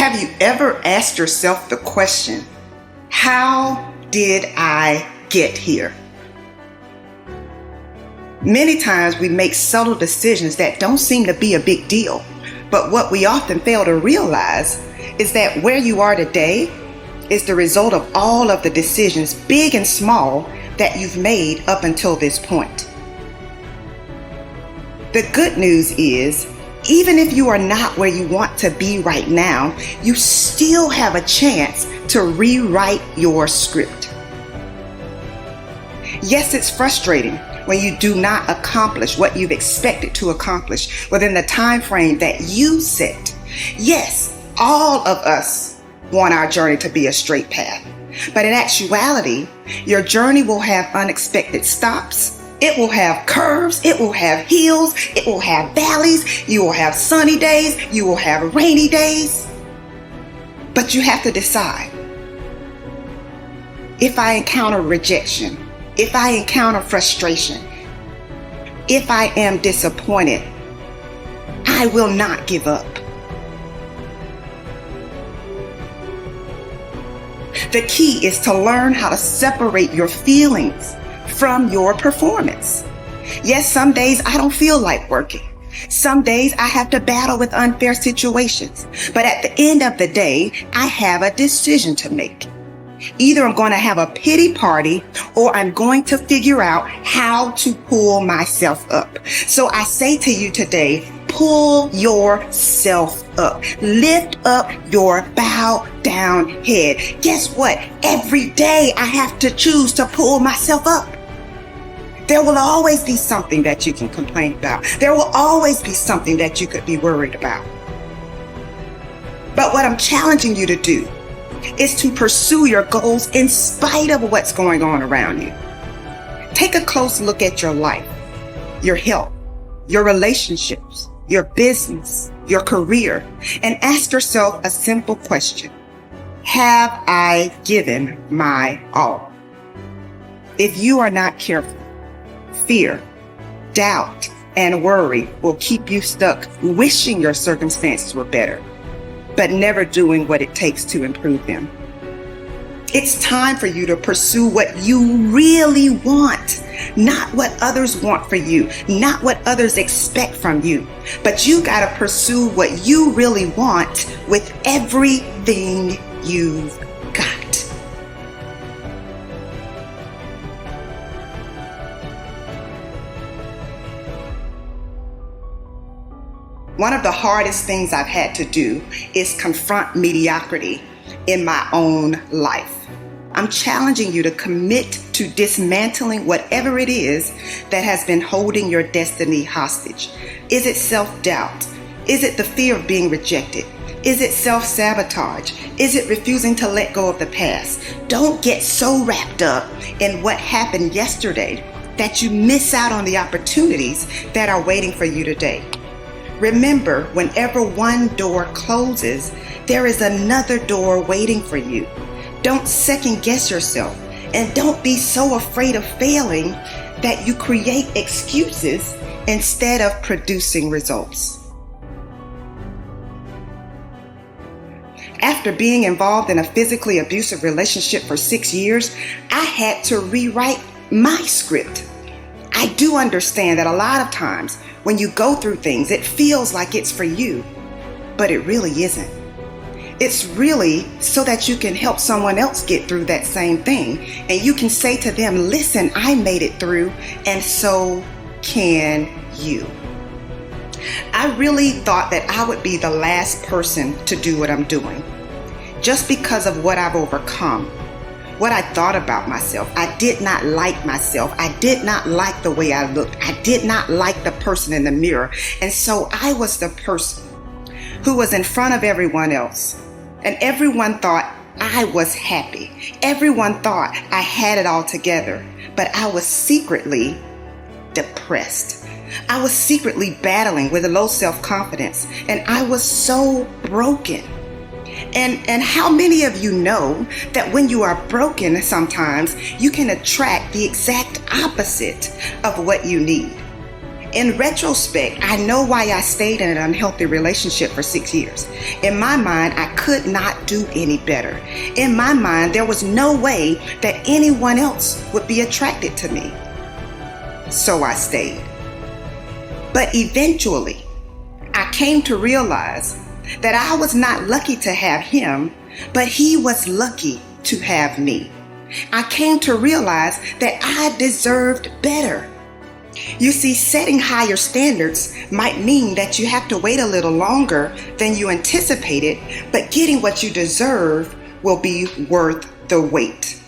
Have you ever asked yourself the question, how did I get here? Many times we make subtle decisions that don't seem to be a big deal, but what we often fail to realize is that where you are today is the result of all of the decisions, big and small, that you've made up until this point. The good news is, even if you are not where you want to be right now, you still have a chance to rewrite your script. Yes, it's frustrating when you do not accomplish what you've expected to accomplish within the time frame that you set. Yes, all of us want our journey to be a straight path. But in actuality, your journey will have unexpected stops. It will have curves, it will have hills, it will have valleys, you will have sunny days, you will have rainy days. But you have to decide. If I encounter rejection, if I encounter frustration, if I am disappointed, I will not give up. The key is to learn how to separate your feelings from your performance. Yes, some days I don't feel like working. Some days I have to battle with unfair situations. But at the end of the day, I have a decision to make. Either I'm going to have a pity party or I'm going to figure out how to pull myself up. So I say to you today, pull yourself up. Lift up your bowed down head. Guess what? Every day I have to choose to pull myself up. There will always be something that you can complain about. There will always be something that you could be worried about. But what I'm challenging you to do is to pursue your goals in spite of what's going on around you. Take a close look at your life, your health, your relationships, your business, your career, and ask yourself a simple question. Have I given my all? If you are not careful, fear, doubt, and worry will keep you stuck wishing your circumstances were better, but never doing what it takes to improve them. It's time for you to pursue what you really want, not what others want for you, not what others expect from you, but you got to pursue what you really want with everything you've got. One of the hardest things I've had to do is confront mediocrity in my own life. I'm challenging you to commit to dismantling whatever it is that has been holding your destiny hostage. Is it self-doubt? Is it the fear of being rejected? Is it self-sabotage? Is it refusing to let go of the past? Don't get so wrapped up in what happened yesterday that you miss out on the opportunities that are waiting for you today. Remember, whenever one door closes, there is another door waiting for you. Don't second guess yourself, and don't be so afraid of failing that you create excuses instead of producing results. After being involved in a physically abusive relationship for 6 years, I had to rewrite my script. I do understand that a lot of times when you go through things, it feels like it's for you, but it really isn't. It's really so that you can help someone else get through that same thing. And you can say to them, listen, I made it through, and so can you. I really thought that I would be the last person to do what I'm doing, just because of what I've overcome. What I thought about myself. I did not like myself. I did not like the way I looked. I did not like the person in the mirror. And so I was the person who was in front of everyone else. And everyone thought I was happy. Everyone thought I had it all together. But I was secretly depressed. I was secretly battling with a low self-confidence. And I was so broken. And how many of you know that when you are broken sometimes, you can attract the exact opposite of what you need? In retrospect, I know why I stayed in an unhealthy relationship for 6 years. In my mind, I could not do any better. In my mind, there was no way that anyone else would be attracted to me. So I stayed. But eventually, I came to realize that I was not lucky to have him, but he was lucky to have me. I came to realize that I deserved better. You see, setting higher standards might mean that you have to wait a little longer than you anticipated, but getting what you deserve will be worth the wait.